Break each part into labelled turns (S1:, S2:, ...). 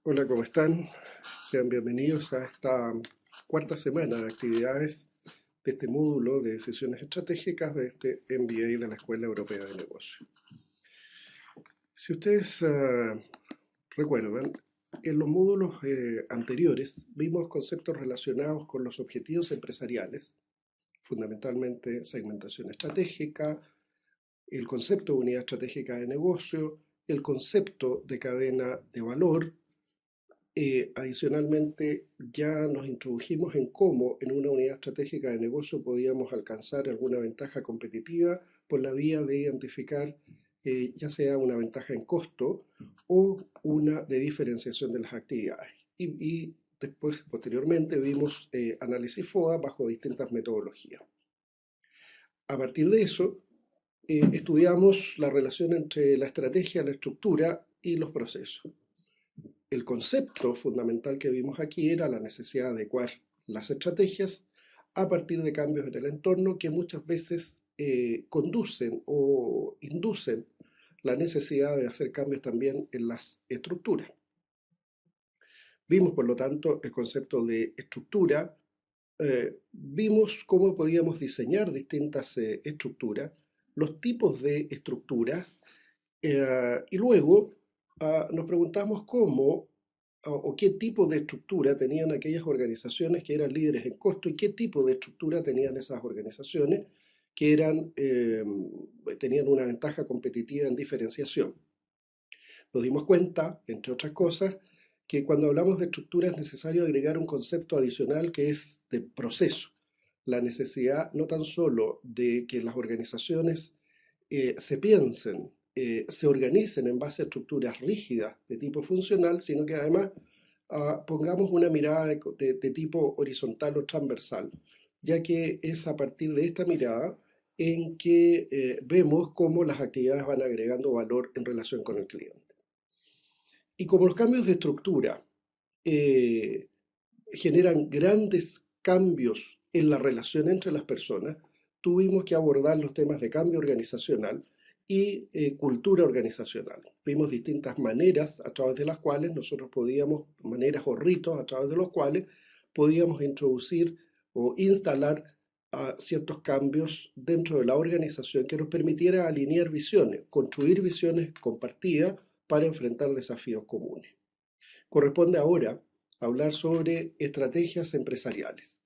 S1: Hola, ¿cómo están? Sean bienvenidos a esta cuarta semana de actividades de este módulo de sesiones estratégicas de este MBA de la Escuela Europea de Negocios. Si ustedes recuerdan, en los módulos anteriores vimos conceptos relacionados con los objetivos empresariales, fundamentalmente segmentación estratégica, el concepto de unidad estratégica de negocio, el concepto de cadena de valor. Adicionalmente, ya nos introdujimos en cómo en una unidad estratégica de negocio podíamos alcanzar alguna ventaja competitiva por la vía de identificar ya sea una ventaja en costo o una de diferenciación de las actividades. Y después, posteriormente, vimos análisis FODA bajo distintas metodologías. A partir de eso, estudiamos la relación entre la estrategia, la estructura y los procesos. El concepto fundamental que vimos aquí era la necesidad de adecuar las estrategias a partir de cambios en el entorno que muchas veces conducen o inducen la necesidad de hacer cambios también en las estructuras. Vimos, por lo tanto, el concepto de estructura, vimos cómo podíamos diseñar distintas estructuras, los tipos de estructuras, y luego nos preguntamos cómo o qué tipo de estructura tenían aquellas organizaciones que eran líderes en costo y qué tipo de estructura tenían esas organizaciones que tenían una ventaja competitiva en diferenciación. Nos dimos cuenta, entre otras cosas, que cuando hablamos de estructura es necesario agregar un concepto adicional que es de proceso. La necesidad no tan solo de que las organizaciones se organicen en base a estructuras rígidas de tipo funcional, sino que además pongamos una mirada de tipo horizontal o transversal, ya que es a partir de esta mirada en que vemos cómo las actividades van agregando valor en relación con el cliente. Y como los cambios de estructura eh, generan grandes cambios en la relación entre las personas, tuvimos que abordar los temas de cambio organizacional y cultura organizacional. Vimos distintas maneras a través de las cuales nosotros maneras o ritos a través de los cuales podíamos introducir o instalar ciertos cambios dentro de la organización que nos permitiera alinear visiones, construir visiones compartidas para enfrentar desafíos comunes. Corresponde ahora hablar sobre estrategias empresariales.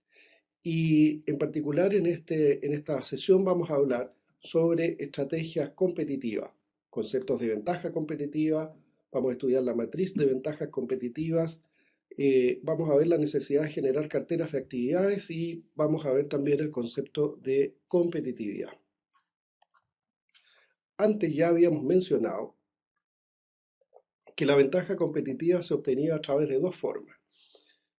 S1: Y en particular en esta sesión vamos a hablar sobre estrategias competitivas, conceptos de ventaja competitiva, vamos a estudiar la matriz de ventajas competitivas, vamos a ver la necesidad de generar carteras de actividades y vamos a ver también el concepto de competitividad. Antes ya habíamos mencionado que la ventaja competitiva se obtenía a través de dos formas.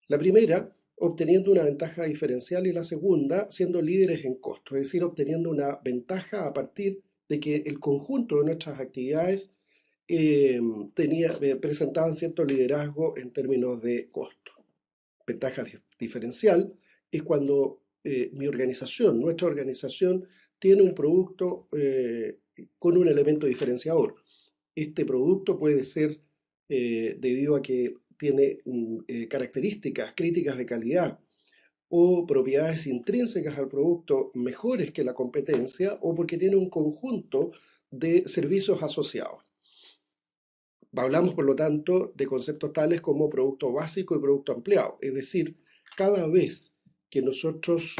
S1: La primera, obteniendo una ventaja diferencial, y la segunda, siendo líderes en costo, es decir, obteniendo una ventaja a partir de que el conjunto de nuestras actividades presentaban cierto liderazgo en términos de costo. Ventaja diferencial es cuando nuestra organización, tiene un producto con un elemento diferenciador. Este producto puede ser debido a que tiene características críticas de calidad o propiedades intrínsecas al producto mejores que la competencia o porque tiene un conjunto de servicios asociados. Hablamos, por lo tanto, de conceptos tales como producto básico y producto ampliado, es decir, cada vez que nosotros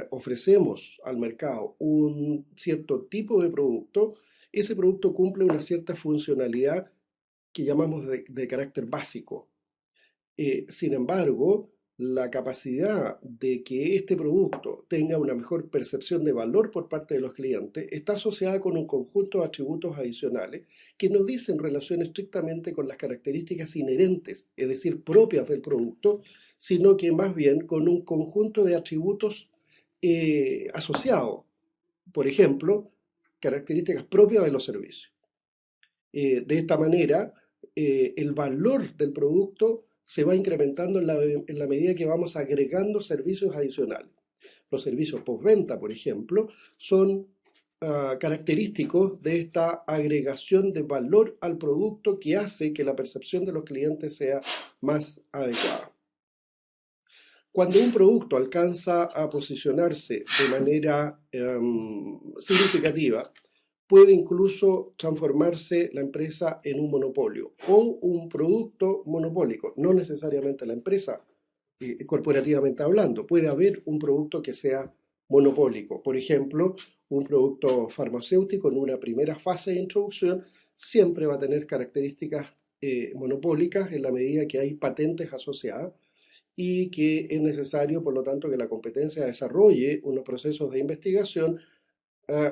S1: ofrecemos al mercado un cierto tipo de producto, ese producto cumple una cierta funcionalidad que llamamos de carácter básico. Sin embargo, la capacidad de que este producto tenga una mejor percepción de valor por parte de los clientes está asociada con un conjunto de atributos adicionales que no dicen relación estrictamente con las características inherentes, es decir, propias del producto, sino que más bien con un conjunto de atributos asociados. Por ejemplo, características propias de los servicios. De esta manera, el valor del producto se va incrementando en la medida que vamos agregando servicios adicionales. Los servicios postventa, por ejemplo, son característicos de esta agregación de valor al producto que hace que la percepción de los clientes sea más adecuada. Cuando un producto alcanza a posicionarse de manera significativa, puede incluso transformarse la empresa en un monopolio o un producto monopólico, no necesariamente la empresa, corporativamente hablando. Puede haber un producto que sea monopólico. Por ejemplo, un producto farmacéutico en una primera fase de introducción siempre va a tener características monopólicas en la medida que hay patentes asociadas y que es necesario, por lo tanto, que la competencia desarrolle unos procesos de investigación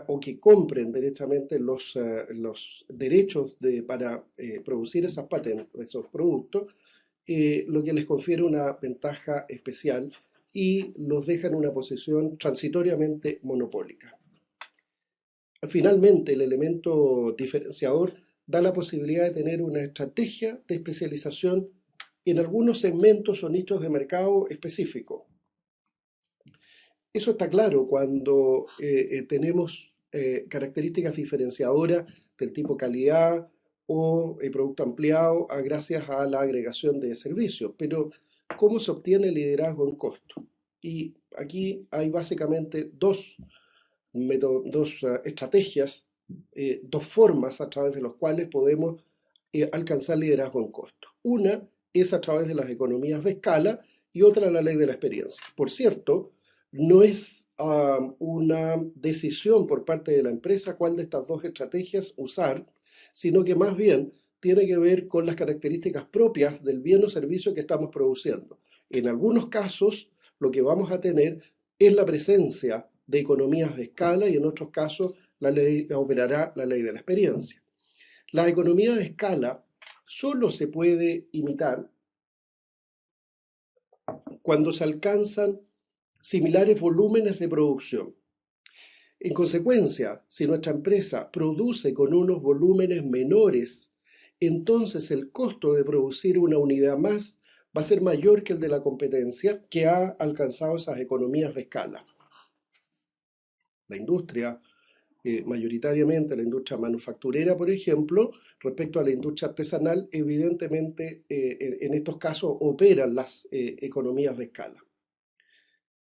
S1: o que compren directamente los derechos para producir esas patentes, esos productos, lo que les confiere una ventaja especial y los deja en una posición transitoriamente monopólica. Finalmente, el elemento diferenciador da la posibilidad de tener una estrategia de especialización en algunos segmentos o nichos de mercado específicos. Eso está claro cuando tenemos características diferenciadoras del tipo calidad o producto ampliado gracias a la agregación de servicios. Pero, ¿cómo se obtiene liderazgo en costo? Y aquí hay básicamente dos estrategias, dos formas a través de las cuales podemos alcanzar liderazgo en costo. Una es a través de las economías de escala y otra la ley de la experiencia. Por cierto, no es una decisión por parte de la empresa cuál de estas dos estrategias usar, sino que más bien tiene que ver con las características propias del bien o servicio que estamos produciendo. En algunos casos, lo que vamos a tener es la presencia de economías de escala y en otros casos operará la ley de la experiencia. La economía de escala solo se puede imitar cuando se alcanzan similares volúmenes de producción. En consecuencia, si nuestra empresa produce con unos volúmenes menores, entonces el costo de producir una unidad más va a ser mayor que el de la competencia que ha alcanzado esas economías de escala. La industria, mayoritariamente la industria manufacturera, por ejemplo, respecto a la industria artesanal, evidentemente en estos casos operan las economías de escala.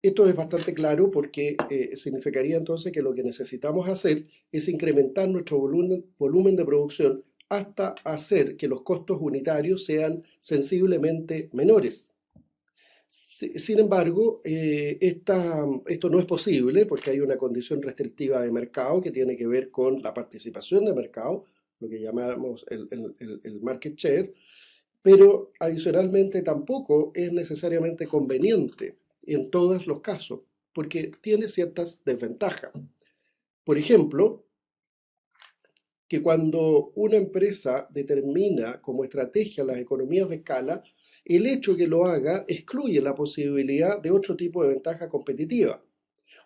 S1: Esto es bastante claro porque significaría entonces que lo que necesitamos hacer es incrementar nuestro volumen de producción hasta hacer que los costos unitarios sean sensiblemente menores. Sin embargo, esto no es posible porque hay una condición restrictiva de mercado que tiene que ver con la participación de mercado, lo que llamamos el market share, pero adicionalmente tampoco es necesariamente conveniente en todos los casos, porque tiene ciertas desventajas. Por ejemplo, que cuando una empresa determina como estrategia las economías de escala, el hecho que lo haga excluye la posibilidad de otro tipo de ventaja competitiva.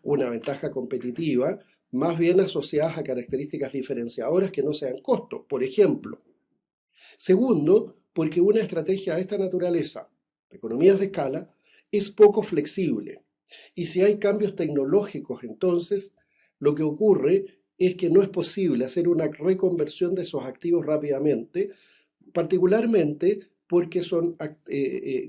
S1: Una ventaja competitiva más bien asociada a características diferenciadoras que no sean costos, por ejemplo. Segundo, porque una estrategia de esta naturaleza, economías de escala, es poco flexible. Y si hay cambios tecnológicos, entonces lo que ocurre es que no es posible hacer una reconversión de esos activos rápidamente, particularmente porque son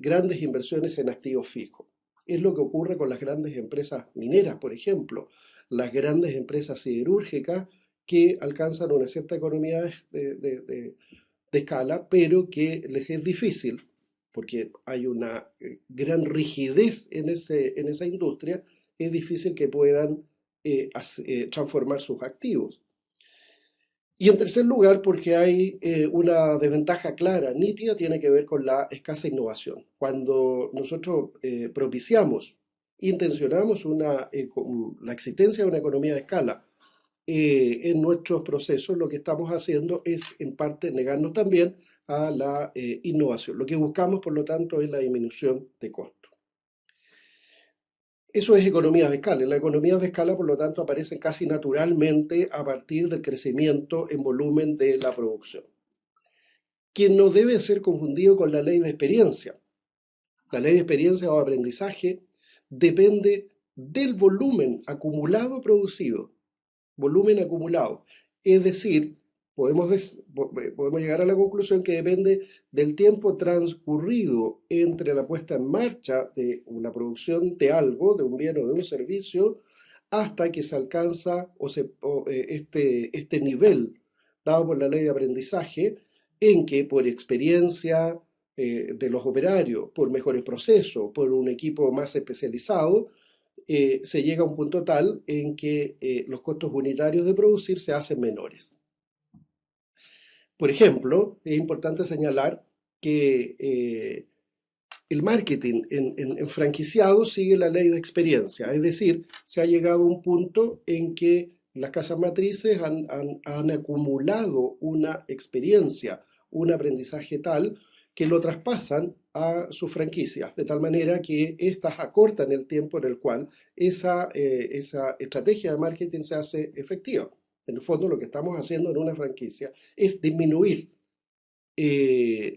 S1: grandes inversiones en activos fijos. Es lo que ocurre con las grandes empresas mineras, por ejemplo, las grandes empresas siderúrgicas que alcanzan una cierta economía de escala, pero que les es difícil, porque hay una gran rigidez en esa industria, es difícil que puedan transformar sus activos. Y en tercer lugar, porque hay una desventaja clara, nítida, tiene que ver con la escasa innovación. Cuando nosotros propiciamos, intencionamos la existencia de una economía de escala en nuestros procesos, lo que estamos haciendo es en parte negarnos también a la innovación. Lo que buscamos, por lo tanto, es la disminución de costos. Eso es economías de escala. Las economías de escala, por lo tanto, aparecen casi naturalmente a partir del crecimiento en volumen de la producción, que no debe ser confundido con la ley de experiencia. La ley de experiencia o aprendizaje depende del volumen acumulado producido, volumen acumulado. Es decir, podemos llegar a la conclusión que depende del tiempo transcurrido entre la puesta en marcha de la producción de algo, de un bien o de un servicio, hasta que se alcanza este nivel dado por la ley de aprendizaje, en que por experiencia de los operarios, por mejores procesos, por un equipo más especializado, se llega a un punto tal en que los costos unitarios de producir se hacen menores. Por ejemplo, es importante señalar que el marketing en franquiciado sigue la ley de experiencia, es decir, se ha llegado a un punto en que las casas matrices han acumulado una experiencia, un aprendizaje tal que lo traspasan a sus franquicias, de tal manera que éstas acortan el tiempo en el cual esa estrategia de marketing se hace efectiva. En el fondo, lo que estamos haciendo en una franquicia es disminuir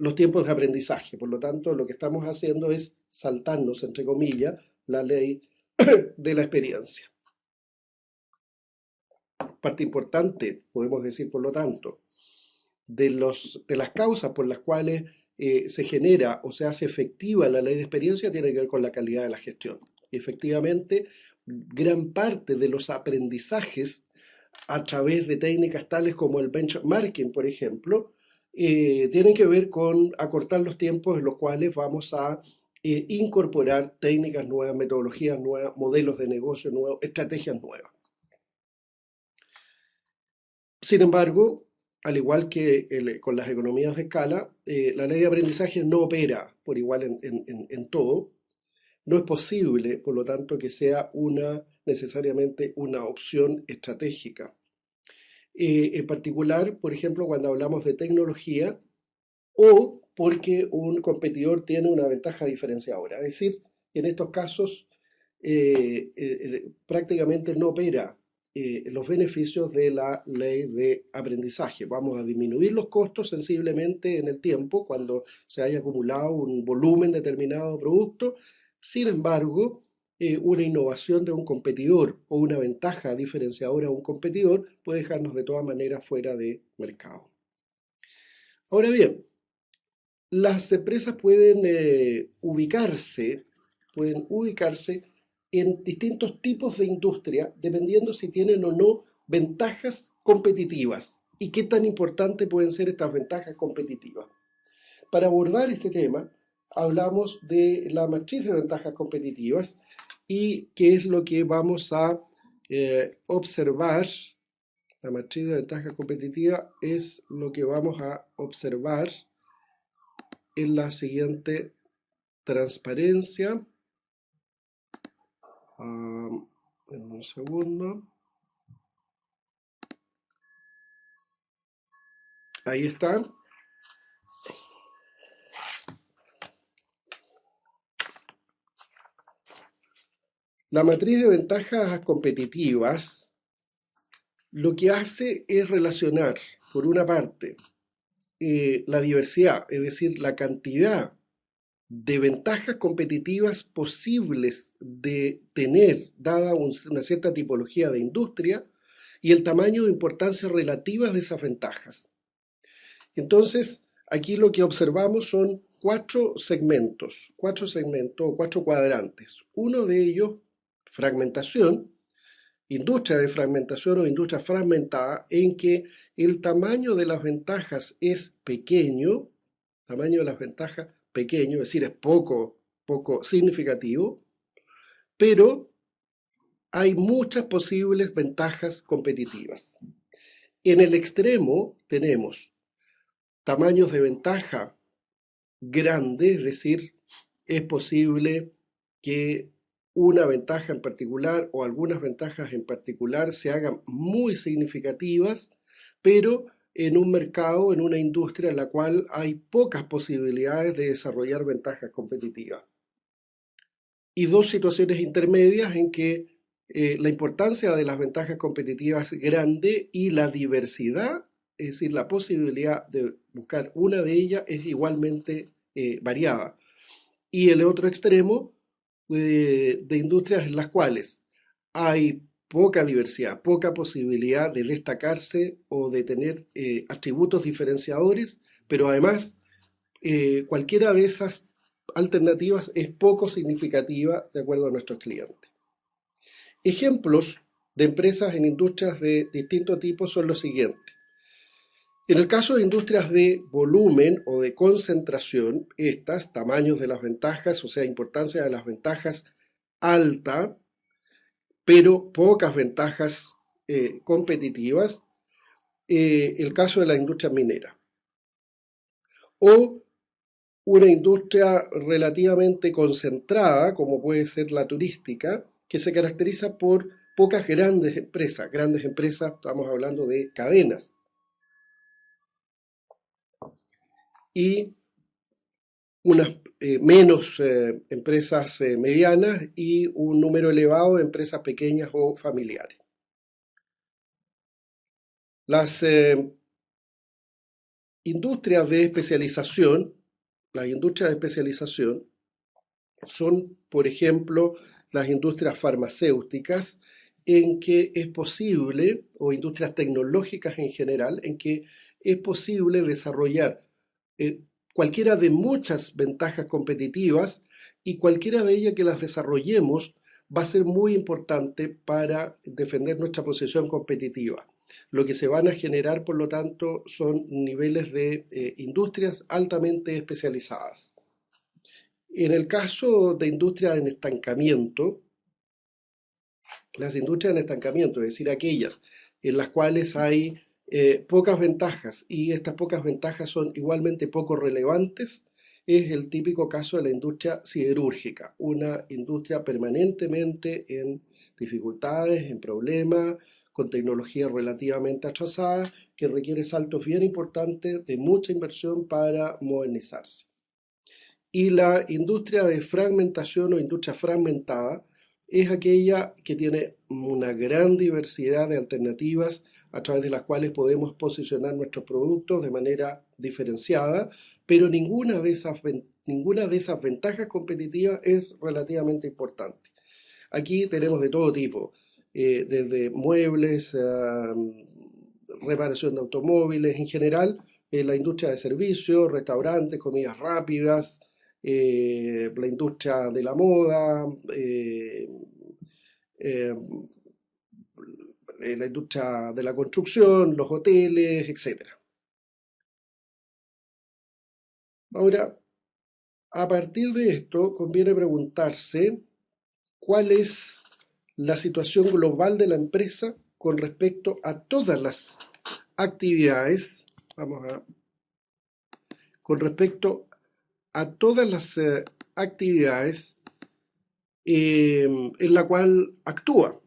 S1: los tiempos de aprendizaje. Por lo tanto, lo que estamos haciendo es saltarnos, entre comillas, la ley de la experiencia. Parte importante, podemos decir, por lo tanto, de las causas por las cuales se genera o se hace efectiva la ley de experiencia tiene que ver con la calidad de la gestión. Efectivamente, gran parte de los aprendizajes a través de técnicas tales como el benchmarking, por ejemplo, tienen que ver con acortar los tiempos en los cuales vamos a incorporar técnicas nuevas, metodologías nuevas, modelos de negocio nuevos, estrategias nuevas. Sin embargo, al igual que con las economías de escala, la ley de aprendizaje no opera por igual en todo. No es posible, por lo tanto, que sea necesariamente una opción estratégica. En particular, por ejemplo, cuando hablamos de tecnología o porque un competidor tiene una ventaja diferenciadora. Es decir, en estos casos prácticamente no opera los beneficios de la ley de aprendizaje. Vamos a disminuir los costos sensiblemente en el tiempo cuando se haya acumulado un volumen determinado de producto. Sin embargo, una innovación de un competidor o una ventaja diferenciadora de un competidor puede dejarnos de todas maneras fuera de mercado. Ahora bien, las empresas pueden ubicarse en distintos tipos de industria dependiendo si tienen o no ventajas competitivas y qué tan importantes pueden ser estas ventajas competitivas. Para abordar este tema, hablamos de la matriz de ventajas competitivas y qué es lo que vamos a observar. La matriz de ventajas competitivas es lo que vamos a observar en la siguiente transparencia. En un segundo. Ahí está. La matriz de ventajas competitivas lo que hace es relacionar, por una parte, la diversidad, es decir, la cantidad de ventajas competitivas posibles de tener, dada una cierta tipología de industria, y el tamaño de importancia relativas de esas ventajas. Entonces, aquí lo que observamos son cuatro segmentos o cuatro cuadrantes. Uno de ellos, fragmentación, industria de fragmentación o industria fragmentada, en que el tamaño de las ventajas es pequeño, tamaño de las ventajas pequeño, es decir, es poco significativo, pero hay muchas posibles ventajas competitivas. En el extremo tenemos tamaños de ventaja grandes, es decir, es posible que una ventaja en particular o algunas ventajas en particular se hagan muy significativas, pero en un mercado, en una industria en la cual hay pocas posibilidades de desarrollar ventajas competitivas. Y dos situaciones intermedias en que la importancia de las ventajas competitivas es grande y la diversidad, es decir, la posibilidad de buscar una de ellas es igualmente variada. Y el otro extremo de industrias en las cuales hay poca diversidad, poca posibilidad de destacarse o de tener atributos diferenciadores, pero además cualquiera de esas alternativas es poco significativa de acuerdo a nuestros clientes. Ejemplos de empresas en industrias de distinto tipo son los siguientes. En el caso de industrias de volumen o de concentración, estas, tamaños de las ventajas, o sea, importancia de las ventajas alta, pero pocas ventajas competitivas, el caso de la industria minera. O una industria relativamente concentrada, como puede ser la turística, que se caracteriza por pocas grandes empresas, estamos hablando de cadenas, y unas menos empresas medianas y un número elevado de empresas pequeñas o familiares. Las industrias de especialización, las industrias de especialización son, por ejemplo, las industrias farmacéuticas, en que es posible, o industrias tecnológicas en general, en que es posible desarrollar eh, cualquiera de muchas ventajas competitivas y cualquiera de ellas que las desarrollemos va a ser muy importante para defender nuestra posición competitiva. Lo que se van a generar, por lo tanto, son niveles de industrias altamente especializadas. En el caso de industrias en estancamiento, las industrias en estancamiento, es decir, aquellas en las cuales hay pocas ventajas y estas pocas ventajas son igualmente poco relevantes, es el típico caso de la industria siderúrgica, una industria permanentemente en dificultades, en problemas, con tecnología relativamente atrasada, que requiere saltos bien importantes de mucha inversión para modernizarse. Y la industria de fragmentación o industria fragmentada es aquella que tiene una gran diversidad de alternativas a través de las cuales podemos posicionar nuestros productos de manera diferenciada, pero ninguna de esas ventajas competitivas es relativamente importante. Aquí tenemos de todo tipo, desde muebles, reparación de automóviles, en general, la industria de servicios, restaurantes, comidas rápidas, la industria de la moda, eh, la industria de la construcción, los hoteles, etcétera. Ahora, a partir de esto, conviene preguntarse cuál es la situación global de la empresa con respecto a todas las actividades, con respecto a todas las actividades en la cual actúa.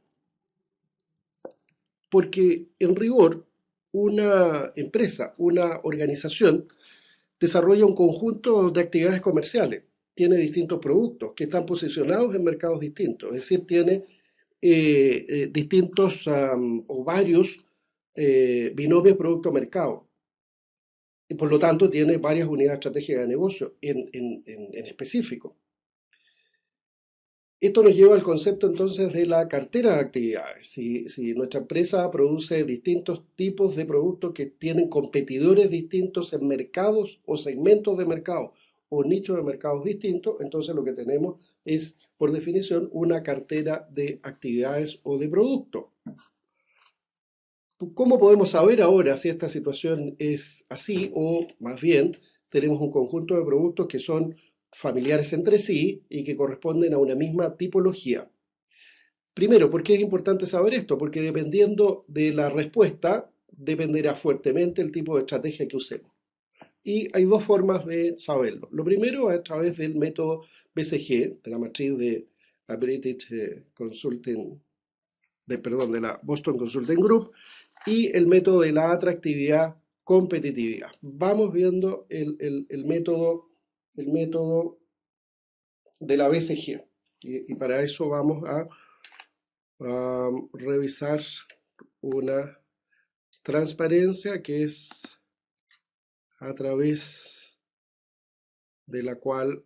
S1: Porque en rigor, una empresa, una organización, desarrolla un conjunto de actividades comerciales. Tiene distintos productos que están posicionados en mercados distintos. Es decir, tiene distintos o varios binomios producto-mercado. Y por lo tanto tiene varias unidades estratégicas de negocio en específico. Esto nos lleva al concepto entonces de la cartera de actividades. Si nuestra empresa produce distintos tipos de productos que tienen competidores distintos en mercados o segmentos de mercado o nichos de mercados distintos, entonces lo que tenemos es, por definición, una cartera de actividades o de productos. ¿Cómo podemos saber ahora si esta situación es así o más bien tenemos un conjunto de productos que son familiares entre sí y que corresponden a una misma tipología? Primero, ¿por qué es importante saber esto? Porque dependiendo de la respuesta, dependerá fuertemente el tipo de estrategia que usemos. Y hay dos formas de saberlo. Lo primero es a través del método BCG, de la matriz de la British Consulting, de la Boston Consulting Group, y el método de la atractividad competitividad. Vamos viendo el método de la BCG. Y para eso vamos a revisar una transparencia que es a través de la cual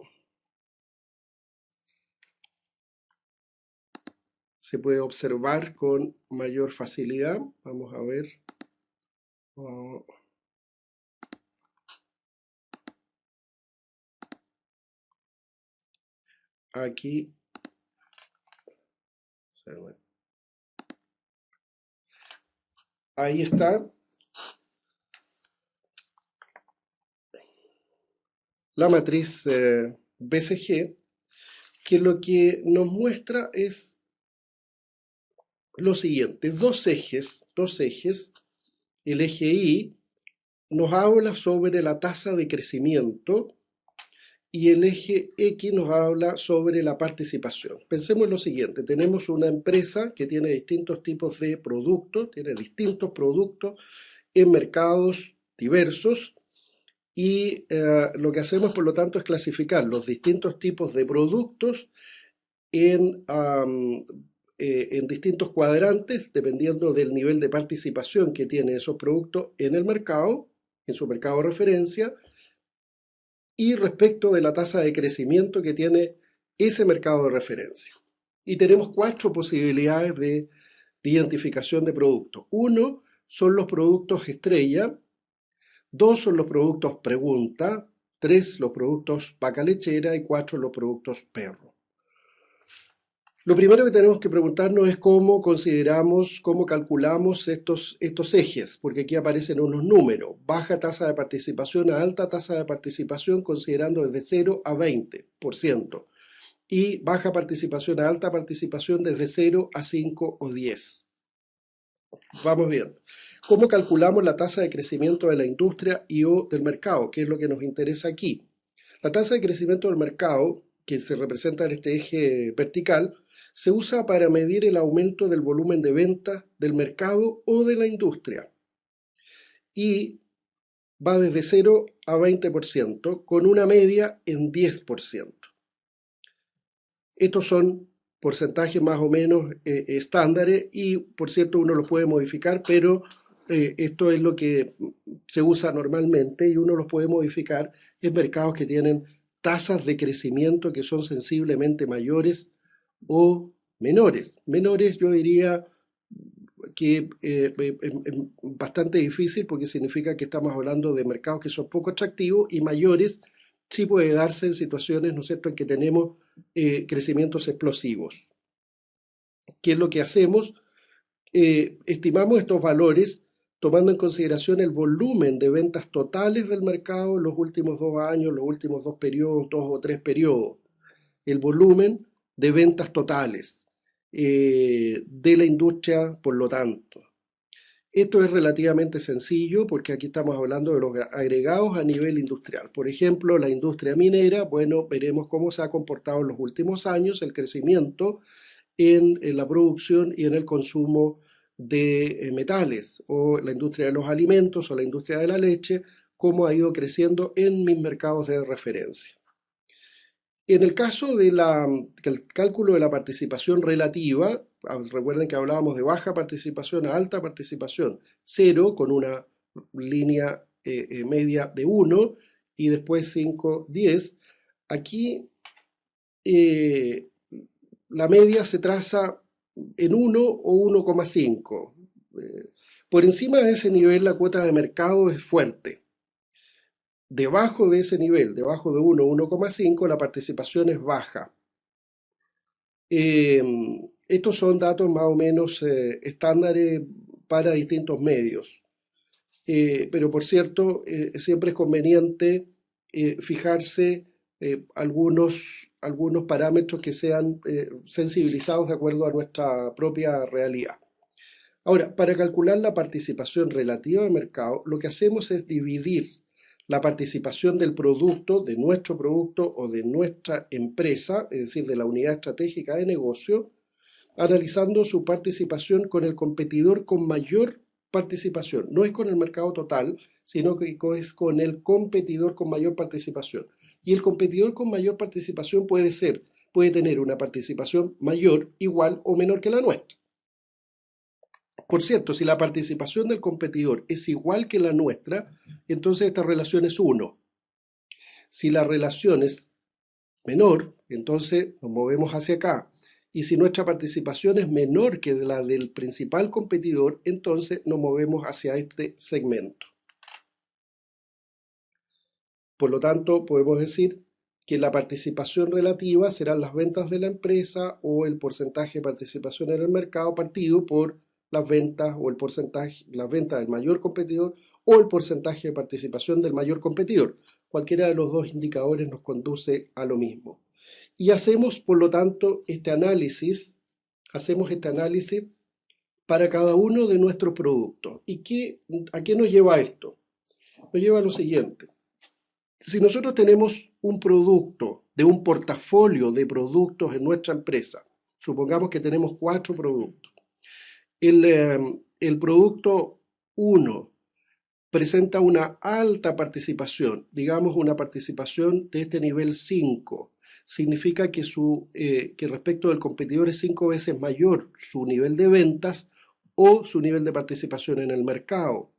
S1: se puede observar con mayor facilidad. Vamos a ver. Oh, aquí. Ahí está la matriz BCG, que lo que nos muestra es lo siguiente: dos ejes. El eje Y nos habla sobre la tasa de crecimiento y el eje X nos habla sobre la participación. Pensemos en lo siguiente: tenemos una empresa que tiene distintos tipos de productos, tiene distintos productos en mercados diversos, y lo que hacemos, por lo tanto, es clasificar los distintos tipos de productos en, en distintos cuadrantes, dependiendo del nivel de participación que tienen esos productos en el mercado, en su mercado de referencia, y respecto de la tasa de crecimiento que tiene ese mercado de referencia. Y tenemos cuatro posibilidades de identificación de productos. Uno son los productos estrella, dos son los productos pregunta, tres los productos vaca lechera y cuatro los productos perro. Lo primero que tenemos que preguntarnos es cómo consideramos, cómo calculamos estos ejes, porque aquí aparecen unos números: baja tasa de participación a alta tasa de participación, considerando desde 0 a 20%, y baja participación a alta participación desde 0 a 5 o 10. Vamos viendo. ¿Cómo calculamos la tasa de crecimiento de la industria y o del mercado? ¿Qué es lo que nos interesa aquí? La tasa de crecimiento del mercado, que se representa en este eje vertical, se usa para medir el aumento del volumen de ventas del mercado o de la industria, y va desde 0 a 20%, con una media en 10%. Estos son porcentajes más o menos estándares, y por cierto uno los puede modificar, pero esto es lo que se usa normalmente, y uno los puede modificar en mercados que tienen tasas de crecimiento que son sensiblemente mayores o menores. Menores, yo diría que bastante difícil, porque significa que estamos hablando de mercados que son poco atractivos, y mayores sí puede darse en situaciones, ¿no es cierto?, en que tenemos crecimientos explosivos. ¿Qué es lo que hacemos? Estimamos estos valores tomando en consideración el volumen de ventas totales del mercado en los últimos 2 años, los últimos 2 periodos, 2 o 3 periodos. El volumen de ventas totales de la industria, por lo tanto. Esto es relativamente sencillo, porque aquí estamos hablando de los agregados a nivel industrial. Por ejemplo, la industria minera, bueno, veremos cómo se ha comportado en los últimos años el crecimiento en la producción y en el consumo de metales, o la industria de los alimentos o la industria de la leche, cómo ha ido creciendo en mis mercados de referencia. En el caso del cálculo de la participación relativa, recuerden que hablábamos de baja participación a alta participación, 0 con una línea media de 1, y después 5, 10. Aquí la media se traza en 1 o 1,5. Por encima de ese nivel la cuota de mercado es fuerte. Debajo de ese nivel, debajo de 1 o 1,5, la participación es baja. Estos son datos más o menos estándares para distintos medios. Pero por cierto, siempre es conveniente fijarse algunos parámetros que sean sensibilizados de acuerdo a nuestra propia realidad. Ahora, para calcular la participación relativa de mercado, lo que hacemos es dividir la participación del producto, de nuestro producto o de nuestra empresa, es decir, de la unidad estratégica de negocio, analizando su participación con el competidor con mayor participación. No es con el mercado total, sino que es con el competidor con mayor participación. Y el competidor con mayor participación puede tener una participación mayor, igual o menor que la nuestra. Por cierto, si la participación del competidor es igual que la nuestra, entonces esta relación es 1. Si la relación es menor, entonces nos movemos hacia acá. Y si nuestra participación es menor que la del principal competidor, entonces nos movemos hacia este segmento. Por lo tanto, podemos decir que la participación relativa serán las ventas de la empresa o el porcentaje de participación en el mercado partido por las ventas o el porcentaje, las ventas del mayor competidor o el porcentaje de participación del mayor competidor. Cualquiera de los dos indicadores nos conduce a lo mismo. Y hacemos, por lo tanto, hacemos este análisis para cada uno de nuestros productos. ¿Y a qué nos lleva esto? Nos lleva a lo siguiente. Si nosotros tenemos un producto de un portafolio de productos en nuestra empresa, supongamos que tenemos 4 productos, el producto 1 presenta una alta participación, digamos una participación de este nivel 5, significa que respecto del competidor es 5 veces mayor su nivel de ventas o su nivel de participación en el mercado.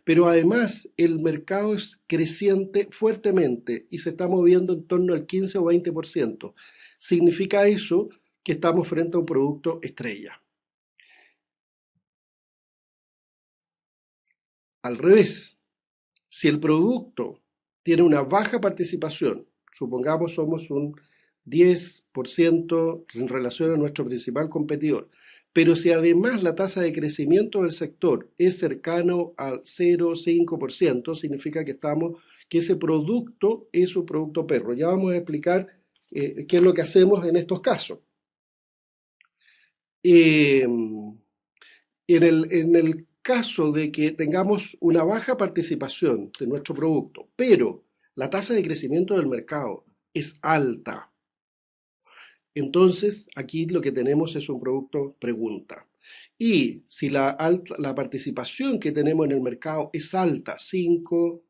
S1: Pero además el mercado es creciente fuertemente y se está moviendo en torno al 15 o 20%. Significa eso que estamos frente a un producto estrella. Al revés, si el producto tiene una baja participación, supongamos somos un 10% en relación a nuestro principal competidor, pero si además la tasa de crecimiento del sector es cercano al 0,5%, significa que ese producto es un producto perro. Ya vamos a explicar qué es lo que hacemos en estos casos. Eh, en el caso de que tengamos una baja participación de nuestro producto, pero la tasa de crecimiento del mercado es alta, entonces aquí lo que tenemos es un producto pregunta. Y si la participación que tenemos en el mercado es alta, 5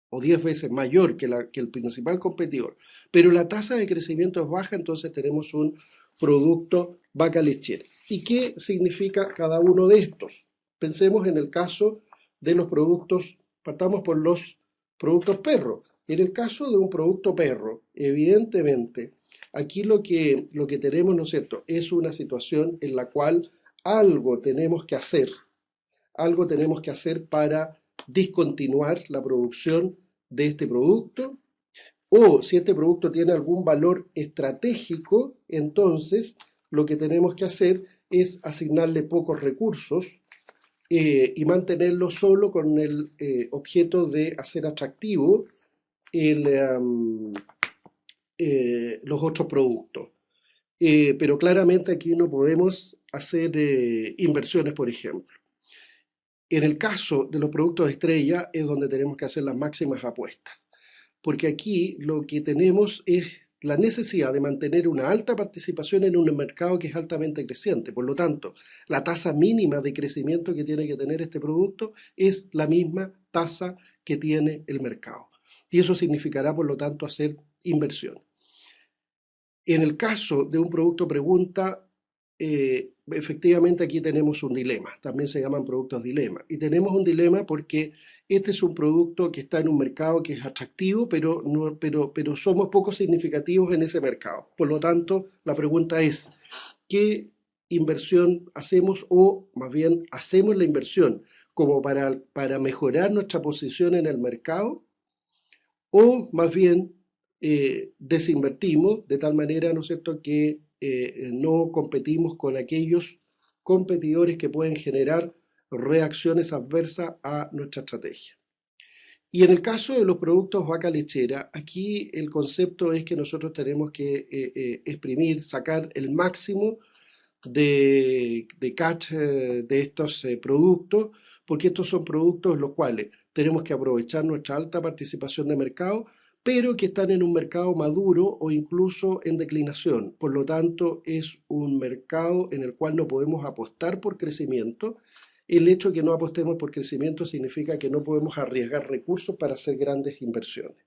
S1: o 10 veces mayor que el principal competidor, pero la tasa de crecimiento es baja, entonces tenemos un producto vaca lechera. ¿Y qué significa cada uno de estos? Pensemos en el caso de los productos, partamos por los productos perro. En el caso de un producto perro, evidentemente, aquí lo que tenemos, ¿no es cierto?, es una situación en la cual algo tenemos que hacer para discontinuar la producción de este producto, o si este producto tiene algún valor estratégico, entonces lo que tenemos que hacer es asignarle pocos recursos y mantenerlo solo con el objeto de hacer atractivo el, los otros productos. Pero claramente aquí no podemos hacer inversiones, por ejemplo. En el caso de los productos estrella es donde tenemos que hacer las máximas apuestas, porque aquí lo que tenemos es la necesidad de mantener una alta participación en un mercado que es altamente creciente. Por lo tanto, la tasa mínima de crecimiento que tiene que tener este producto es la misma tasa que tiene el mercado. Y eso significará, por lo tanto, hacer inversión. En el caso de un producto pregunta, efectivamente aquí tenemos un dilema, también se llaman productos dilema. Y tenemos un dilema porque este es un producto que está en un mercado que es atractivo, pero somos poco significativos en ese mercado. Por lo tanto, la pregunta es, ¿qué inversión hacemos o más bien hacemos la inversión como para mejorar nuestra posición en el mercado? O más bien desinvertimos de tal manera, ¿no es cierto?, que no competimos con aquellos competidores que pueden generar reacciones adversas a nuestra estrategia. Y en el caso de los productos vaca lechera, aquí el concepto es que nosotros tenemos que exprimir, sacar el máximo de catch de estos productos, porque estos son productos los cuales tenemos que aprovechar nuestra alta participación de mercado, pero que están en un mercado maduro o incluso en declinación. Por lo tanto, es un mercado en el cual no podemos apostar por crecimiento. El hecho de que no apostemos por crecimiento significa que no podemos arriesgar recursos para hacer grandes inversiones.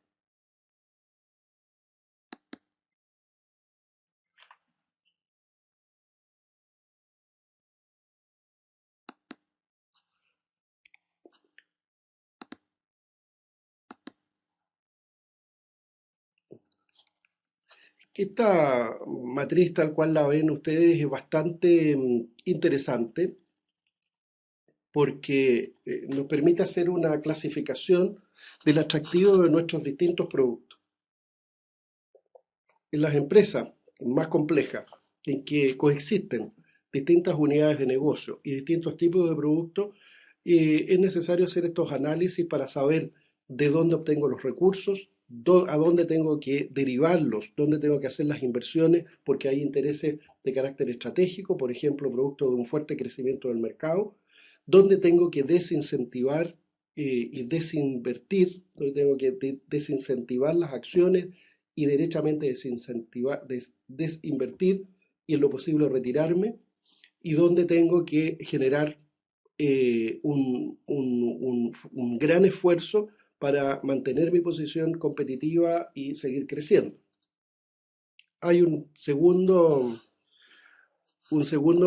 S1: Esta matriz tal cual la ven ustedes es bastante interesante porque nos permite hacer una clasificación del atractivo de nuestros distintos productos. En las empresas más complejas, en que coexisten distintas unidades de negocio y distintos tipos de productos, es necesario hacer estos análisis para saber de dónde obtengo los recursos, a dónde tengo que derivarlos, dónde tengo que hacer las inversiones, porque hay intereses de carácter estratégico, por ejemplo, producto de un fuerte crecimiento del mercado, dónde tengo que desincentivar y desinvertir, dónde tengo que desincentivar las acciones y derechamente desincentivar, desinvertir y en lo posible retirarme, y donde tengo que generar un gran esfuerzo para mantener mi posición competitiva y seguir creciendo. Hay un segundo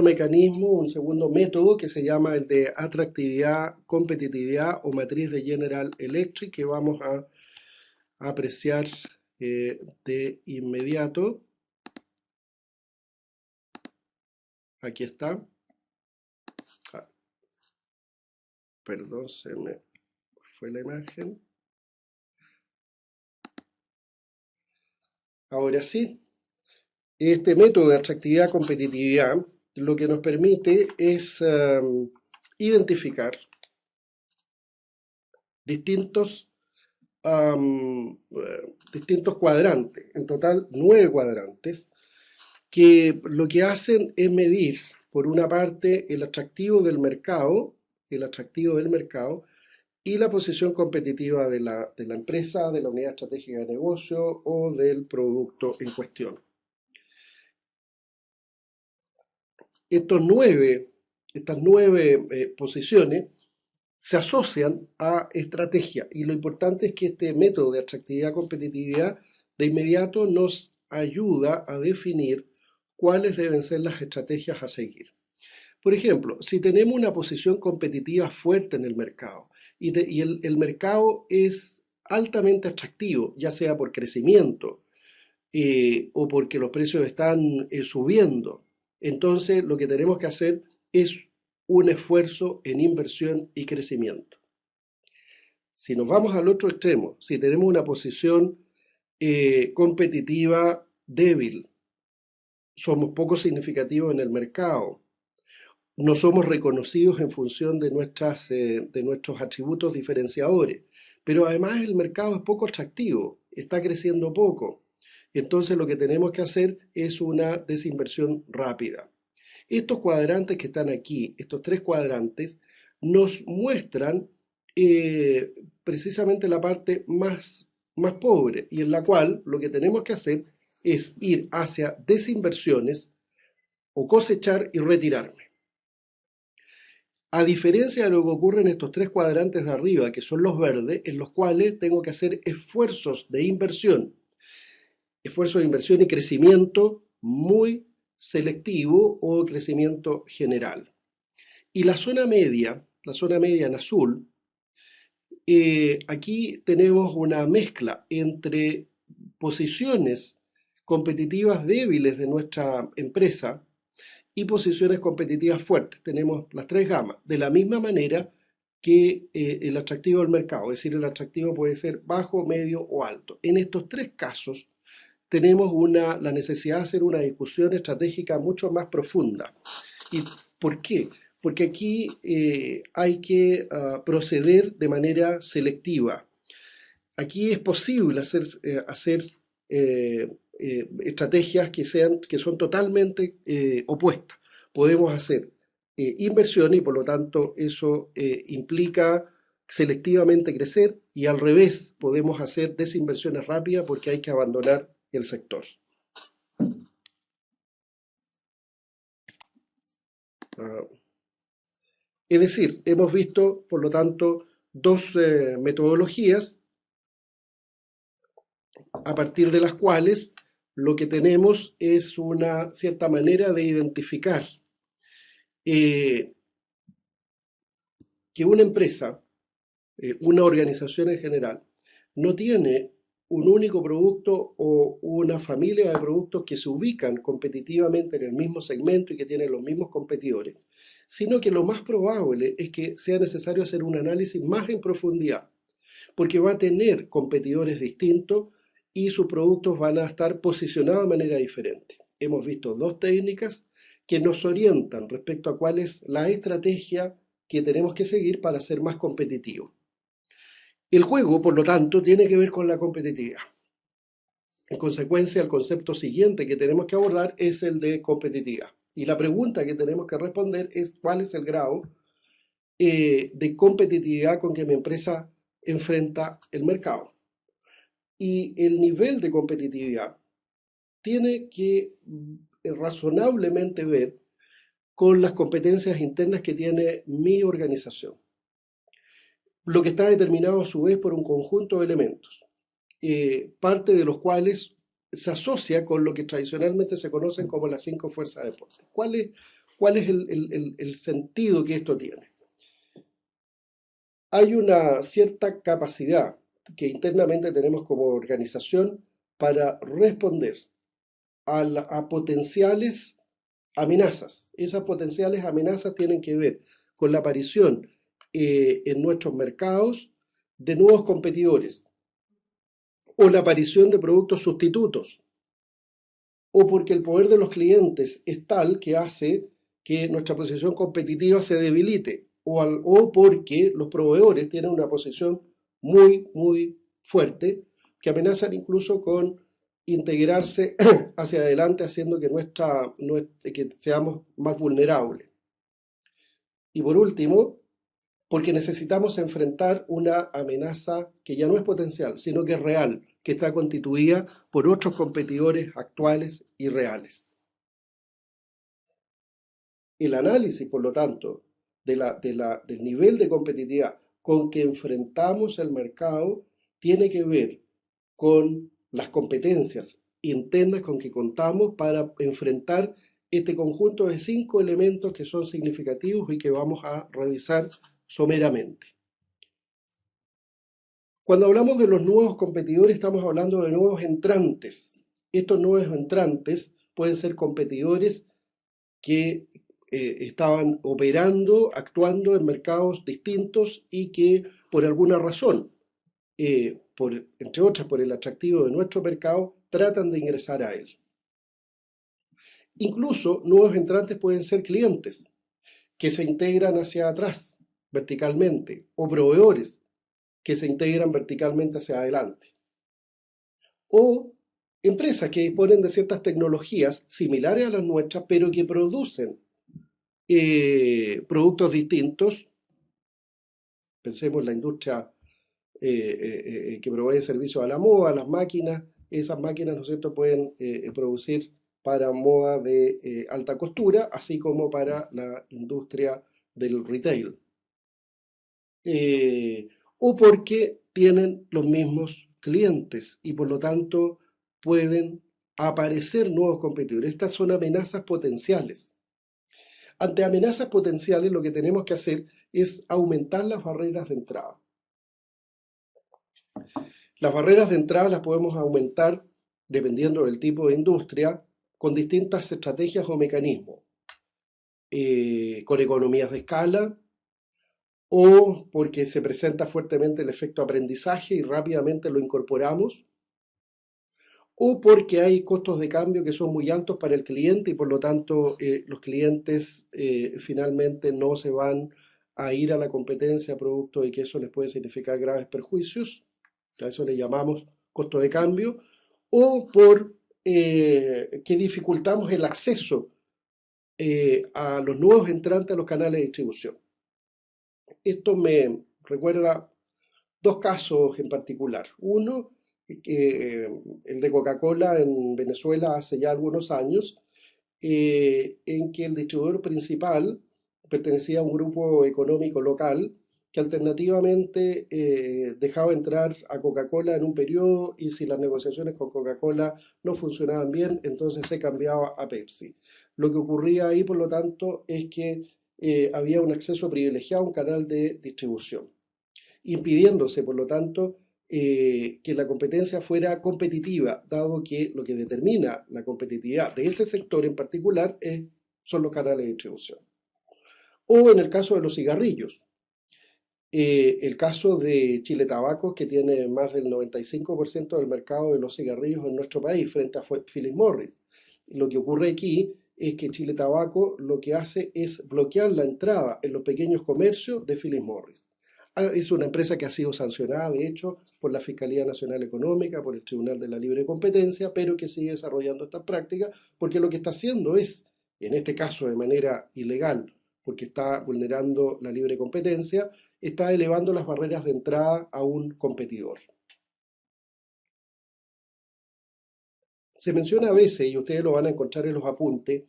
S1: mecanismo, un segundo método que se llama el de atractividad, competitividad o matriz de General Electric, que vamos a apreciar de inmediato. Aquí está. Ah, perdón, se me fue la imagen. Ahora sí, este método de atractividad-competitividad lo que nos permite es identificar distintos, distintos cuadrantes, en total 9 cuadrantes, que lo que hacen es medir, por una parte, el atractivo del mercado y la posición competitiva de la empresa, de la unidad estratégica de negocio o del producto en cuestión. Estos nueve, estas 9 posiciones se asocian a estrategia y lo importante es que este método de atractividad-competitividad de inmediato nos ayuda a definir cuáles deben ser las estrategias a seguir. Por ejemplo, si tenemos una posición competitiva fuerte en el mercado y el mercado es altamente atractivo, ya sea por crecimiento o porque los precios están subiendo, entonces lo que tenemos que hacer es un esfuerzo en inversión y crecimiento. Si nos vamos al otro extremo, si tenemos una posición competitiva débil, somos poco significativos en el mercado, no somos reconocidos en función de nuestros atributos diferenciadores, pero además el mercado es poco atractivo, está creciendo poco. Entonces lo que tenemos que hacer es una desinversión rápida. Estos cuadrantes que están aquí, estos 3 cuadrantes, nos muestran precisamente la parte más pobre y en la cual lo que tenemos que hacer es ir hacia desinversiones o cosechar y retirarme. A diferencia de lo que ocurre en estos 3 cuadrantes de arriba, que son los verdes, en los cuales tengo que hacer esfuerzos de inversión y crecimiento muy selectivo o crecimiento general. Y la zona media en azul, aquí tenemos una mezcla entre posiciones competitivas débiles de nuestra empresa y posiciones competitivas fuertes. Tenemos las 3 gamas, de la misma manera que el atractivo del mercado, es decir, el atractivo puede ser bajo, medio o alto. En estos 3 casos tenemos la necesidad de hacer una discusión estratégica mucho más profunda. ¿Y por qué? Porque aquí hay que proceder de manera selectiva. Aquí es posible hacer estrategias que son totalmente opuestas. Podemos hacer inversión y por lo tanto eso implica selectivamente crecer y al revés podemos hacer desinversiones rápidas porque hay que abandonar el sector. Uh, es decir, hemos visto por lo tanto 2 metodologías a partir de las cuales lo que tenemos es una cierta manera de identificar eh, que una empresa, una organización en general, no tiene un único producto o una familia de productos que se ubican competitivamente en el mismo segmento y que tienen los mismos competidores, sino que lo más probable es que sea necesario hacer un análisis más en profundidad, porque va a tener competidores distintos y sus productos van a estar posicionados de manera diferente. Hemos visto dos técnicas que nos orientan respecto a cuál es la estrategia que tenemos que seguir para ser más competitivos. El juego, por lo tanto, tiene que ver con la competitividad. En consecuencia, el concepto siguiente que tenemos que abordar es el de competitividad. Y la pregunta que tenemos que responder es cuál es el grado de competitividad con que mi empresa enfrenta el mercado. Y el nivel de competitividad tiene que razonablemente ver con las competencias internas que tiene mi organización, lo que está determinado a su vez por un conjunto de elementos, parte de los cuales se asocia con lo que tradicionalmente se conocen como las 5 fuerzas de Porter. ¿Cuál es el sentido que esto tiene? Hay una cierta capacidad que internamente tenemos como organización para responder a potenciales amenazas. Esas potenciales amenazas tienen que ver con la aparición en nuestros mercados de nuevos competidores o la aparición de productos sustitutos o porque el poder de los clientes es tal que hace que nuestra posición competitiva se debilite o porque los proveedores tienen una posición muy, muy fuerte que amenazan incluso con integrarse hacia adelante haciendo que seamos más vulnerables. Y por último, porque necesitamos enfrentar una amenaza que ya no es potencial, sino que es real, que está constituida por otros competidores actuales y reales. El análisis, por lo tanto, del nivel de competitividad con que enfrentamos el mercado tiene que ver con las competencias internas con que contamos para enfrentar este conjunto de 5 elementos que son significativos y que vamos a revisar someramente. Cuando hablamos de los nuevos competidores, estamos hablando de nuevos entrantes. Estos nuevos entrantes pueden ser competidores que estaban operando, actuando en mercados distintos y que por alguna razón, entre otras por el atractivo de nuestro mercado, tratan de ingresar a él. Incluso nuevos entrantes pueden ser clientes que se integran hacia atrás verticalmente o proveedores que se integran verticalmente hacia adelante. O empresas que disponen de ciertas tecnologías similares a las nuestras, pero que producen productos distintos. Pensemos en la industria que provee servicios a la moda, las máquinas. Esas máquinas, ¿no es cierto?, pueden producir para moda de alta costura, así como para la industria del retail. O porque tienen los mismos clientes y por lo tanto pueden aparecer nuevos competidores. Estas son amenazas potenciales. Ante amenazas potenciales lo que tenemos que hacer es aumentar las barreras de entrada. Las barreras de entrada las podemos aumentar dependiendo del tipo de industria con distintas estrategias o mecanismos, con economías de escala, o porque se presenta fuertemente el efecto aprendizaje y rápidamente lo incorporamos, o porque hay costos de cambio que son muy altos para el cliente y por lo tanto los clientes finalmente no se van a ir a la competencia producto de que eso les puede significar graves perjuicios, a eso le llamamos costo de cambio, o por que dificultamos el acceso a los nuevos entrantes a los canales de distribución. Esto me recuerda dos casos en particular. Uno, el de Coca-Cola en Venezuela hace ya algunos años, en que el distribuidor principal pertenecía a un grupo económico local que alternativamente dejaba entrar a Coca-Cola en un periodo y si las negociaciones con Coca-Cola no funcionaban bien, entonces se cambiaba a Pepsi. Lo que ocurría ahí, por lo tanto, es que había un acceso privilegiado a un canal de distribución, impidiéndose, por lo tanto, que la competencia fuera competitiva, dado que lo que determina la competitividad de ese sector en particular son los canales de distribución. O en el caso de los cigarrillos, el caso de Chile Tabacos, que tiene más del 95% del mercado de los cigarrillos en nuestro país frente a Philip Morris. Lo que ocurre aquí es que Chile Tabaco lo que hace es bloquear la entrada en los pequeños comercios de Philip Morris. Es una empresa que ha sido sancionada, de hecho, por la Fiscalía Nacional Económica, por el Tribunal de la Libre Competencia, pero que sigue desarrollando estas prácticas porque lo que está haciendo es, en este caso de manera ilegal, porque está vulnerando la libre competencia, está elevando las barreras de entrada a un competidor. Se menciona a veces, y ustedes lo van a encontrar en los apuntes,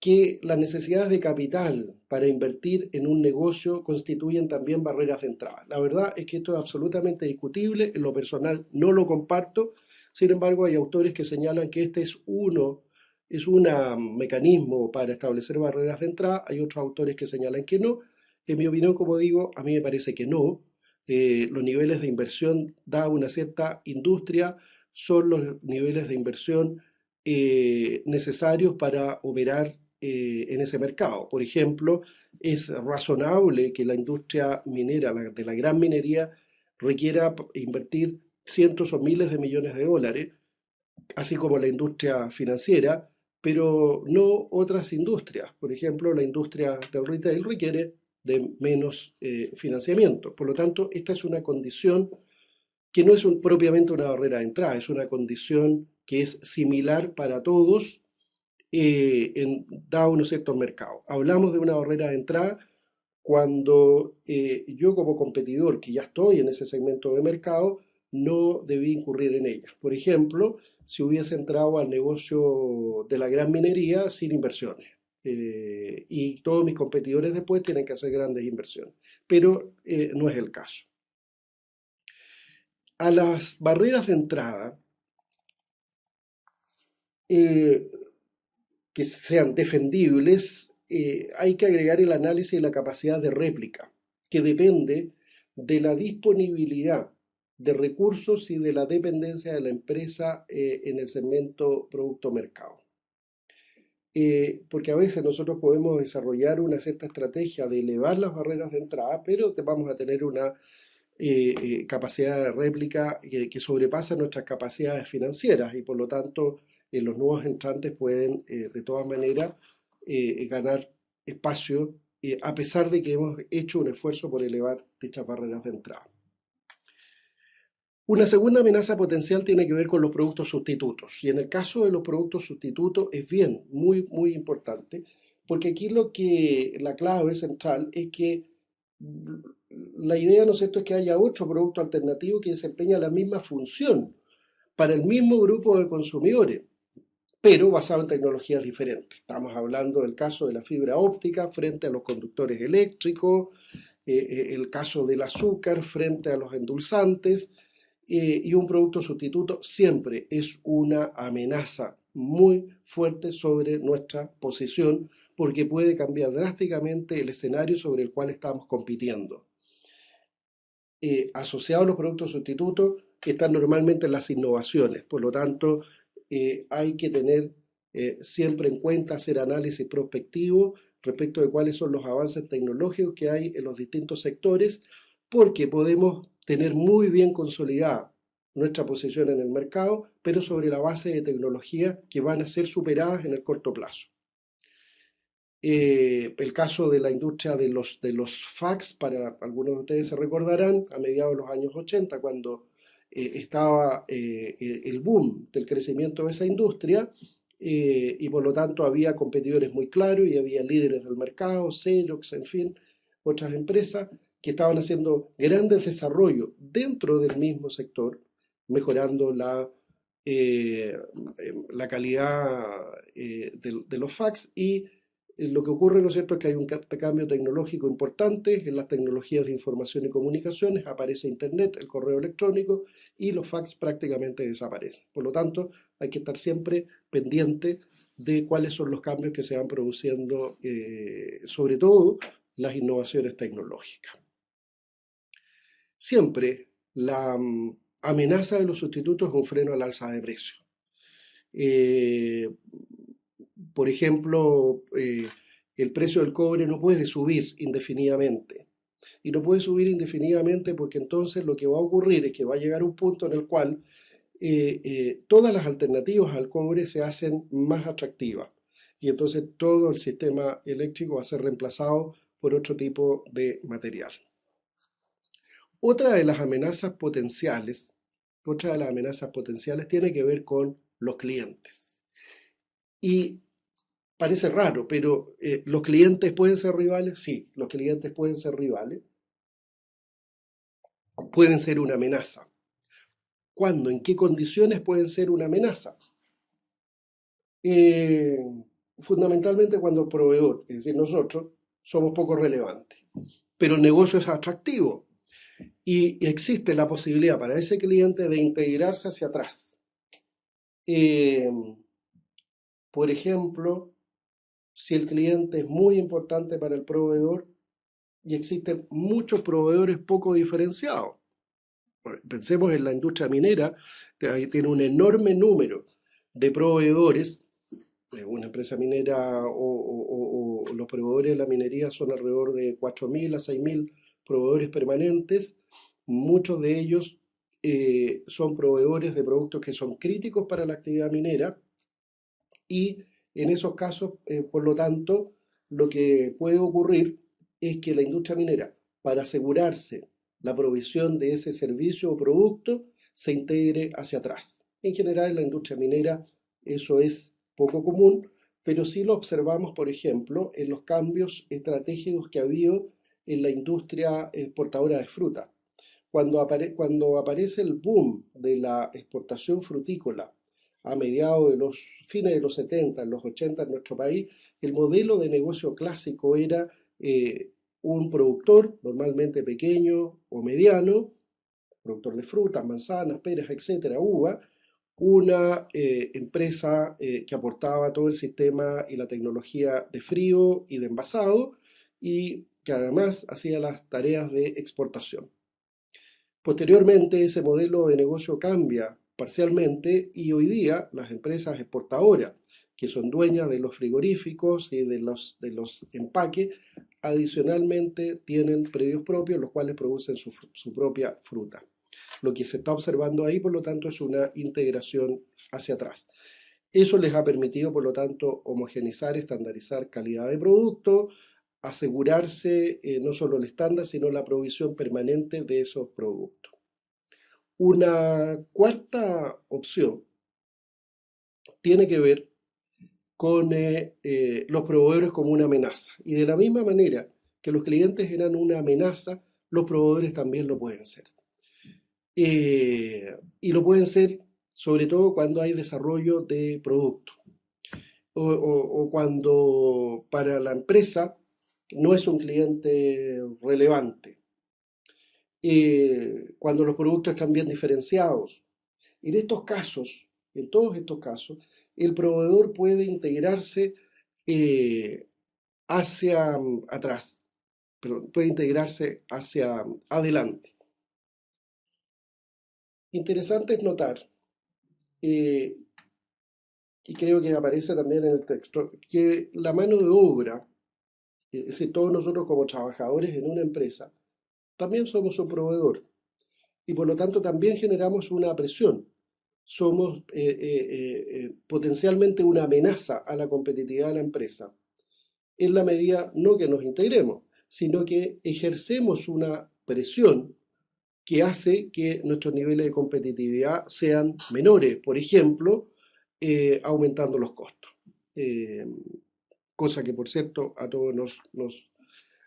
S1: que las necesidades de capital para invertir en un negocio constituyen también barreras de entrada. La verdad es que esto es absolutamente discutible, en lo personal no lo comparto, sin embargo hay autores que señalan que este es un mecanismo para establecer barreras de entrada, hay otros autores que señalan que no. En mi opinión, como digo, a mí me parece que no. Los niveles de inversión da una cierta industria, son los niveles de inversión necesarios para operar en ese mercado. Por ejemplo, es razonable que la industria minera, de la gran minería, requiera invertir cientos o miles de millones de dólares, así como la industria financiera, pero no otras industrias. Por ejemplo, la industria del retail requiere de menos financiamiento. Por lo tanto, esta es una condición que no es propiamente una barrera de entrada, es una condición que es similar para todos dado unos ciertos mercados. Hablamos de una barrera de entrada cuando yo como competidor, que ya estoy en ese segmento de mercado, no debí incurrir en ella. Por ejemplo, si hubiese entrado al negocio de la gran minería sin inversiones. Y todos mis competidores después tienen que hacer grandes inversiones. Pero no es el caso. A las barreras de entrada, eh, que sean defendibles, hay que agregar el análisis de la capacidad de réplica, que depende de la disponibilidad de recursos y de la dependencia de la empresa en el segmento producto-mercado. Porque a veces nosotros podemos desarrollar una cierta estrategia de elevar las barreras de entrada, pero vamos a tener una capacidad de réplica que sobrepasa nuestras capacidades financieras y por lo tanto los nuevos entrantes pueden de todas maneras ganar espacio a pesar de que hemos hecho un esfuerzo por elevar dichas barreras de entrada. Una segunda amenaza potencial tiene que ver con los productos sustitutos y en el caso de los productos sustitutos es bien, muy importante, porque aquí la clave central es que la idea, ¿no es cierto?, es que haya otro producto alternativo que desempeña la misma función para el mismo grupo de consumidores, pero basado en tecnologías diferentes. Estamos hablando del caso de la fibra óptica frente a los conductores eléctricos, el caso del azúcar frente a los endulzantes, y un producto sustituto siempre es una amenaza muy fuerte sobre nuestra posición porque puede cambiar drásticamente el escenario sobre el cual estamos compitiendo. Asociados a los productos sustitutos están normalmente las innovaciones, por lo tanto hay que tener siempre en cuenta hacer análisis prospectivo respecto de cuáles son los avances tecnológicos que hay en los distintos sectores, porque podemos tener muy bien consolidada nuestra posición en el mercado, pero sobre la base de tecnologías que van a ser superadas en el corto plazo. El caso de la industria de los fax, para algunos de ustedes se recordarán, a mediados de los años 80, cuando estaba el boom del crecimiento de esa industria, y por lo tanto había competidores muy claros y había líderes del mercado, Xerox, en fin, otras empresas que estaban haciendo grandes desarrollos dentro del mismo sector, mejorando la calidad de los fax y lo que ocurre, ¿no es cierto?, es que hay un cambio tecnológico importante en las tecnologías de información y comunicaciones, aparece Internet, el correo electrónico y los fax prácticamente desaparecen. Por lo tanto, hay que estar siempre pendiente de cuáles son los cambios que se van produciendo, sobre todo las innovaciones tecnológicas. Siempre La amenaza de los sustitutos es un freno al alza de precios. Eh, por ejemplo, el precio del cobre no puede subir indefinidamente. Y no puede subir indefinidamente porque entonces lo que va a ocurrir es que va a llegar un punto en el cual todas las alternativas al cobre se hacen más atractivas. Y entonces todo el sistema eléctrico va a ser reemplazado por otro tipo de material. Otra de las amenazas potenciales, otra de las amenazas potenciales tiene que ver con los clientes. Y parece raro, pero ¿los clientes pueden ser rivales? Sí, los clientes pueden ser rivales, pueden ser una amenaza. ¿Cuándo? ¿En qué condiciones pueden ser una amenaza? Eh, Fundamentalmente cuando el proveedor, es decir, nosotros, somos poco relevantes, pero el negocio es atractivo y existe la posibilidad para ese cliente de integrarse hacia atrás. Eh, por ejemplo, si el cliente es muy importante para el proveedor y existen muchos proveedores poco diferenciados. Pensemos en la industria minera, que ahí tiene un enorme número de proveedores. Una empresa minera o los proveedores de la minería son alrededor de 4.000 a 6.000 proveedores permanentes. Muchos de ellos son proveedores de productos que son críticos para la actividad minera y en esos casos, por lo tanto, lo que puede ocurrir es que la industria minera, para asegurarse la provisión de ese servicio o producto, se integre hacia atrás. En general, en la industria minera eso es poco común, pero sí lo observamos, por ejemplo, en los cambios estratégicos que ha habido en la industria exportadora de fruta. Cuando aparece el boom de la exportación frutícola a mediados de los fines de los 70, en los 80 en nuestro país, el modelo de negocio clásico era un productor, normalmente pequeño o mediano, productor de frutas, manzanas, peras, etcétera, uva, una empresa que aportaba todo el sistema y la tecnología de frío y de envasado y que además hacía las tareas de exportación. Posteriormente, ese modelo de negocio cambia parcialmente y hoy día las empresas exportadoras, que son dueñas de los frigoríficos y de los empaques, adicionalmente tienen predios propios, los cuales producen su propia fruta. Lo que se está observando ahí, por lo tanto, es una integración hacia atrás. Eso les ha permitido, por lo tanto, homogenizar, estandarizar calidad de producto, asegurarse no solo el estándar, sino la provisión permanente de esos productos. Una cuarta opción tiene que ver con los proveedores como una amenaza. Y de la misma manera que los clientes eran una amenaza, los proveedores también lo pueden ser. Y lo pueden ser sobre todo cuando hay desarrollo de productos o cuando para la empresa no es un cliente relevante, cuando los productos están bien diferenciados. En estos casos, en todos estos casos, el proveedor puede integrarse eh, hacia atrás, perdón, puede integrarse hacia adelante. Interesante es notar, eh, y creo que aparece también en el texto, que la mano de obra, es decir, todos nosotros como trabajadores en una empresa, también somos un proveedor y por lo tanto también generamos una presión. Somos potencialmente una amenaza a la competitividad de la empresa, en la medida no que nos integremos, sino que ejercemos una presión que hace que nuestros niveles de competitividad sean menores, por ejemplo, aumentando los costos. Eh, Cosa que, por cierto, a todos nos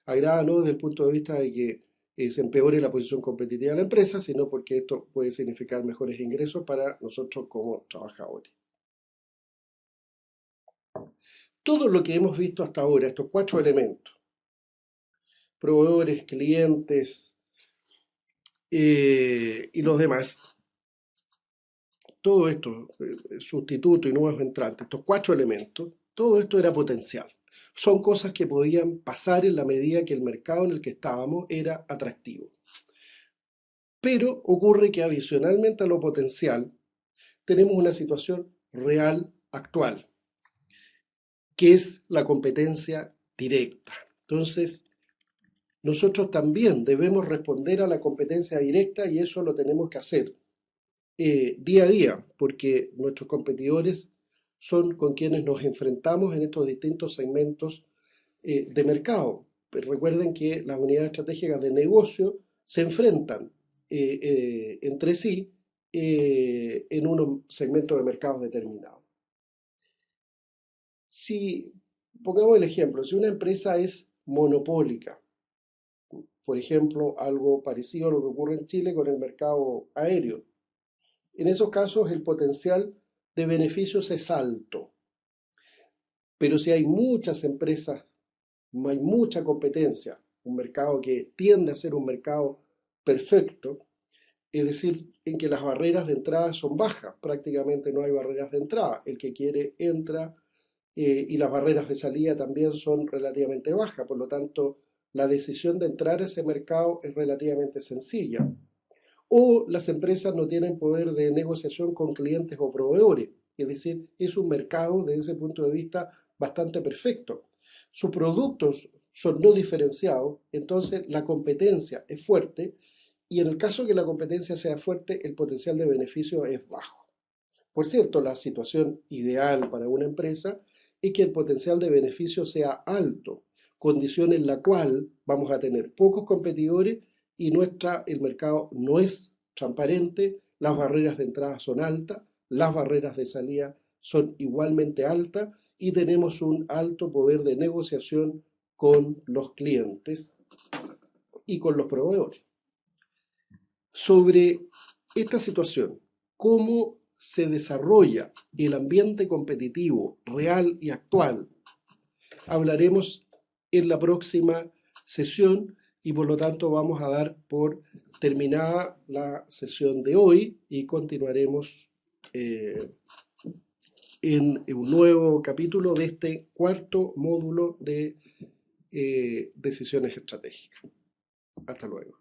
S1: agrada, no desde el punto de vista de que se empeore la posición competitiva de la empresa, sino porque esto puede significar mejores ingresos para nosotros como trabajadores. Todo lo que hemos visto hasta ahora, estos cuatro elementos, proveedores, clientes y los demás, todo esto, sustituto y nuevos entrantes, estos cuatro elementos, todo esto era potencial. Son cosas que podían pasar en la medida que el mercado en el que estábamos era atractivo. Pero ocurre que adicionalmente a lo potencial, tenemos una situación real actual, que es la competencia directa. Entonces, nosotros también debemos responder a la competencia directa y eso lo tenemos que hacer día a día, porque nuestros competidores son con quienes nos enfrentamos en estos distintos segmentos de mercado. Pero recuerden que las unidades estratégicas de negocio se enfrentan entre sí en un segmento de mercados determinado. Si, pongamos el ejemplo, si una empresa es monopólica, por ejemplo, algo parecido a lo que ocurre en Chile con el mercado aéreo, en esos casos el potencial de beneficios es alto. Pero si hay muchas empresas, hay mucha competencia, un mercado que tiende a ser un mercado perfecto, es decir, en que las barreras de entrada son bajas, prácticamente no hay barreras de entrada, el que quiere entra y las barreras de salida también son relativamente bajas, por lo tanto la decisión de entrar a ese mercado es relativamente sencilla. O las empresas no tienen poder de negociación con clientes o proveedores, es decir, es un mercado desde ese punto de vista bastante perfecto. Sus productos son no diferenciados, entonces la competencia es fuerte y en el caso que la competencia sea fuerte, el potencial de beneficio es bajo. Por cierto, la situación ideal para una empresa es que el potencial de beneficio sea alto, condición en la cual vamos a tener pocos competidores y el mercado no es transparente, las barreras de entrada son altas, las barreras de salida son igualmente altas y tenemos un alto poder de negociación con los clientes y con los proveedores. Sobre esta situación, cómo se desarrolla el ambiente competitivo real y actual, hablaremos en la próxima sesión y por lo tanto vamos a dar por terminada la sesión de hoy y continuaremos en un nuevo capítulo de este cuarto módulo de decisiones estratégicas. Hasta luego.